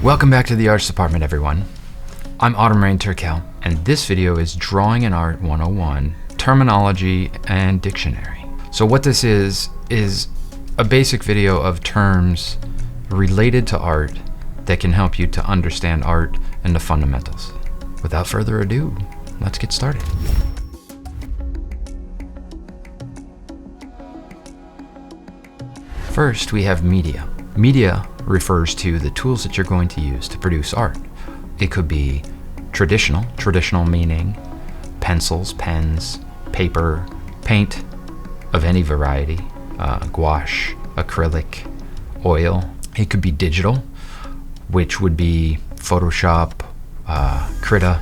Welcome back to the Arts Department, everyone. I'm Autumn Rain Turkel, and this video is Drawing in Art 101, Terminology and Dictionary. So what this is a basic video of terms related to art that can help you to understand art and the fundamentals. Without further ado, let's get started. First, we have media. Media refers to the tools that you're going to use to produce art. It could be traditional meaning pencils, pens, paper, paint of any variety, gouache, acrylic, oil. It could be digital, which would be Photoshop, Krita,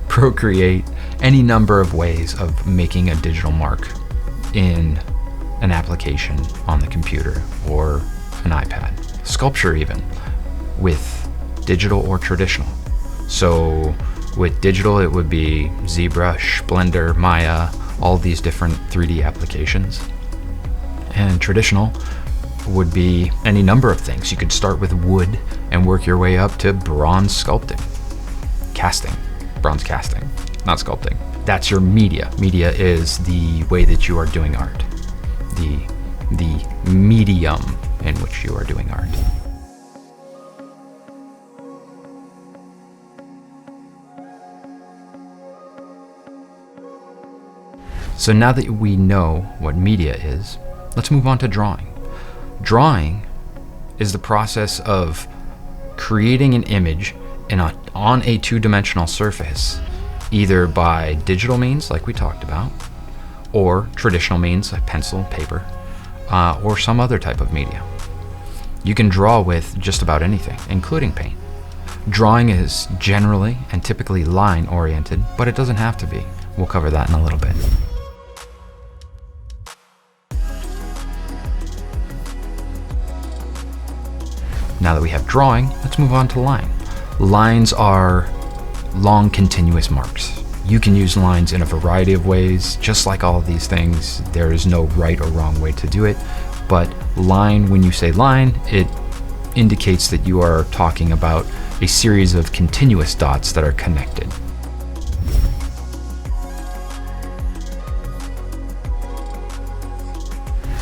Procreate, any number of ways of making a digital mark in an application on the computer or an iPad. Sculpture even, with digital or traditional. So with digital, it would be ZBrush, Blender, Maya, all these different 3D applications. And traditional would be any number of things. You could start with wood and work your way up to bronze sculpting. Bronze casting, not sculpting. That's your media. Media is the way that you are doing art. The medium in which you are doing art. So now that we know what media is, let's move on to drawing. Drawing is the process of creating an image on a two-dimensional surface, either by digital means like we talked about, or traditional means like pencil, paper, or some other type of media. You can draw with just about anything, including paint. Drawing is generally and typically line-oriented, but it doesn't have to be. We'll cover that in a little bit. Now that we have drawing, let's move on to line. Lines are long, continuous marks. You can use lines in a variety of ways. Just like all of these things, there is no right or wrong way to do it. But line, when you say line, it indicates that you are talking about a series of continuous dots that are connected.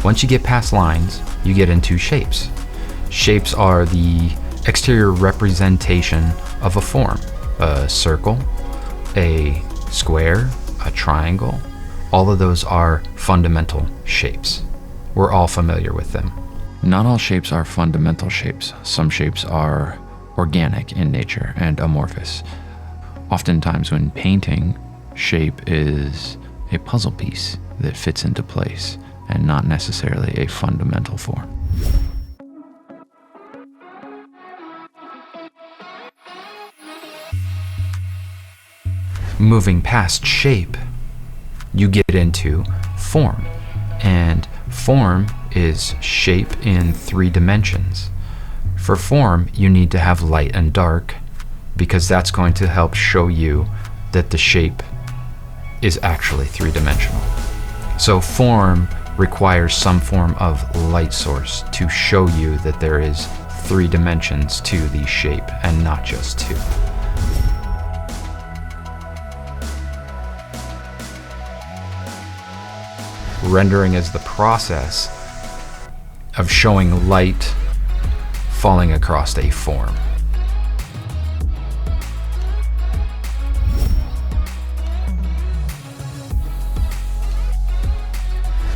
Once you get past lines, you get into shapes. Shapes are the exterior representation of a form. A circle, a square, a triangle, all of those are fundamental shapes. We're all familiar with them. Not all shapes are fundamental shapes. Some shapes are organic in nature and amorphous. Oftentimes when painting, shape is a puzzle piece that fits into place and not necessarily a fundamental form. Moving past shape, you get into form. And form is shape in 3 dimensions. For form, you need to have light and dark because that's going to help show you that the shape is actually 3-dimensional. So form requires some form of light source to show you that there is 3 dimensions to the shape and not just 2. Rendering is the process of showing light falling across a form.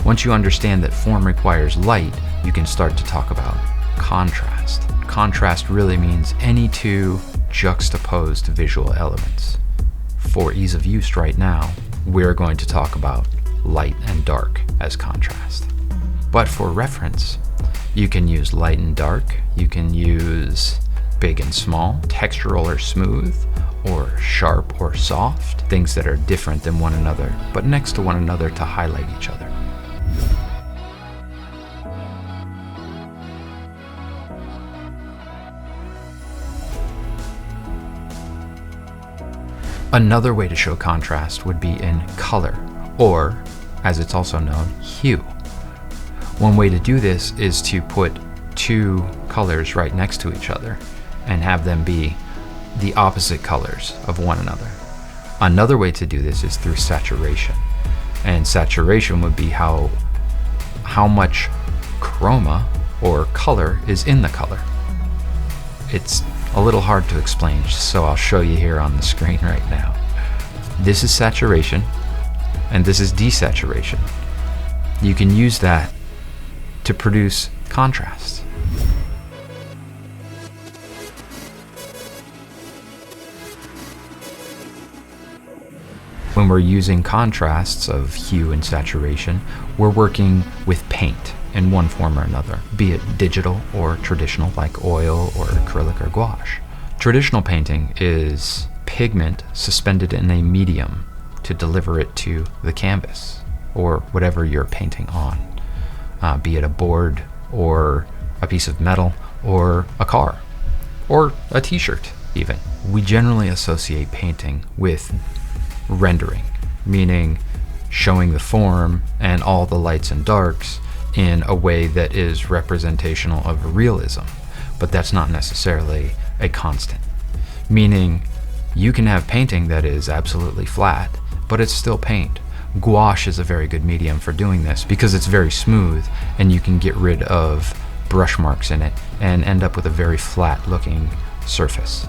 Once you understand that form requires light, you can start to talk about contrast. Contrast really means any 2 juxtaposed visual elements. For ease of use right now, we're going to talk about light and dark as contrast. But for reference, you can use light and dark, you can use big and small, textural or smooth, or sharp or soft, things that are different than one another, but next to one another to highlight each other. Another way to show contrast would be in color, or as it's also known, hue. One way to do this is to put two colors right next to each other and have them be the opposite colors of one another. Another way to do this is through saturation. And saturation would be how much chroma or color is in the color. It's a little hard to explain, so I'll show you here on the screen right now. This is saturation, and this is desaturation. You can use that to produce contrast. When we're using contrasts of hue and saturation, we're working with paint in one form or another, be it digital or traditional like oil or acrylic or gouache. Traditional painting is pigment suspended in a medium to deliver it to the canvas or whatever you're painting on, be it a board or a piece of metal or a car or a t-shirt even. We generally associate painting with rendering, meaning showing the form and all the lights and darks in a way that is representational of realism, but that's not necessarily a constant. Meaning you can have painting that is absolutely flat, but it's still paint. Gouache is a very good medium for doing this because it's very smooth and you can get rid of brush marks in it and end up with a very flat looking surface.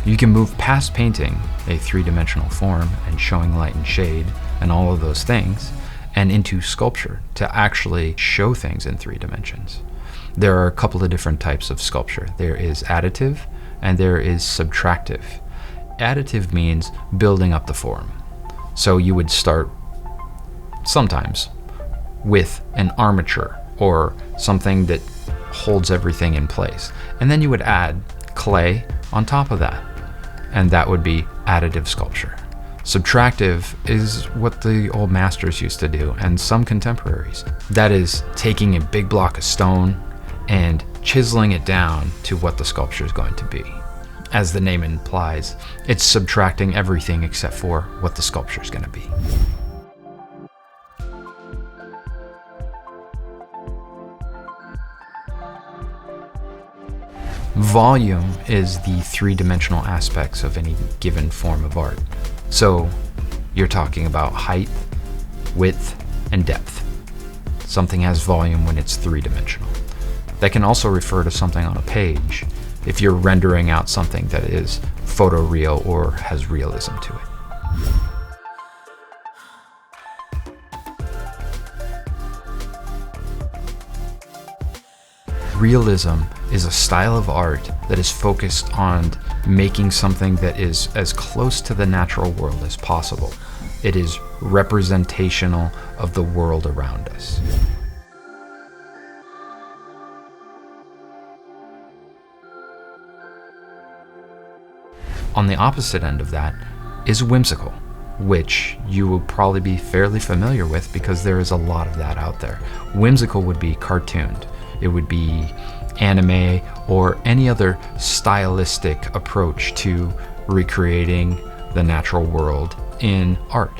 You can move past painting a three-dimensional form and showing light and shade and all of those things, and into sculpture to actually show things in 3 dimensions. There are a couple of different types of sculpture. There is additive and there is subtractive. Additive means building up the form. So you would start sometimes with an armature or something that holds everything in place, and then you would add clay on top of that, and that would be additive sculpture. Subtractive is what the old masters used to do, and some contemporaries. That is taking a big block of stone and chiseling it down to what the sculpture is going to be. As the name implies, it's subtracting everything except for what the sculpture is going to be. Volume is the 3-dimensional aspects of any given form of art. So you're talking about height, width, and depth. Something has volume when it's 3-dimensional. That can also refer to something on a page if you're rendering out something that is photoreal or has realism to it. Realism is a style of art that is focused on making something that is as close to the natural world as possible. It is representational of the world around us. On the opposite end of that is whimsical, which you will probably be fairly familiar with because there is a lot of that out there. Whimsical would be cartooned. It would be anime or any other stylistic approach to recreating the natural world in art.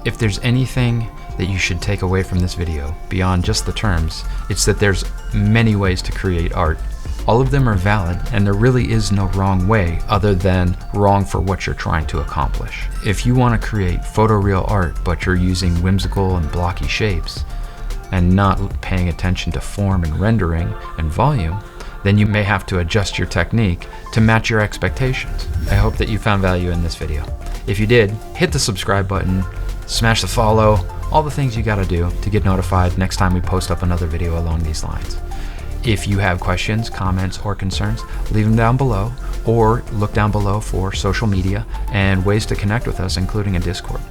If there's anything that you should take away from this video beyond just the terms, it's that there's many ways to create art. All of them are valid, and there really is no wrong way other than wrong for what you're trying to accomplish. If you want to create photoreal art but you're using whimsical and blocky shapes and not paying attention to form and rendering and volume, then you may have to adjust your technique to match your expectations. I hope that you found value in this video. If you did, hit the subscribe button, smash the follow, all the things you gotta do to get notified next time we post up another video along these lines. If you have questions, comments, or concerns, leave them down below, or look down below for social media and ways to connect with us, including a Discord.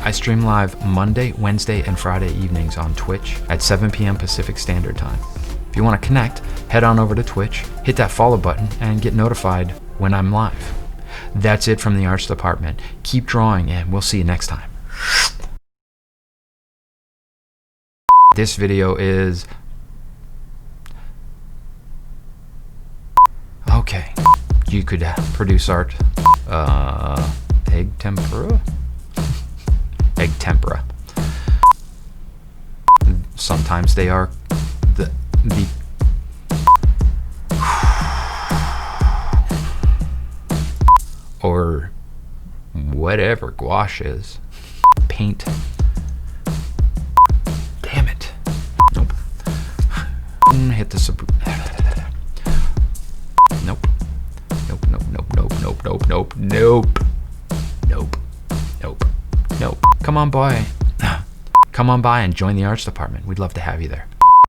I stream live Monday, Wednesday, and Friday evenings on Twitch at 7 p.m. Pacific Standard Time. If you want to connect, head on over to Twitch, hit that follow button, and get notified when I'm live. That's it from the arts department. Keep drawing, and we'll see you next time. This video is... okay. You could produce art. Egg tempura? Egg tempera. sometimes they are the or whatever gouache is. Paint. Damn it. Nope. Hit the Nope. Nope, nope, nope, nope, nope, nope, nope, nope. Nope. Nope. Nope. Come on by. Come on by and join the arts department. We'd love to have you there.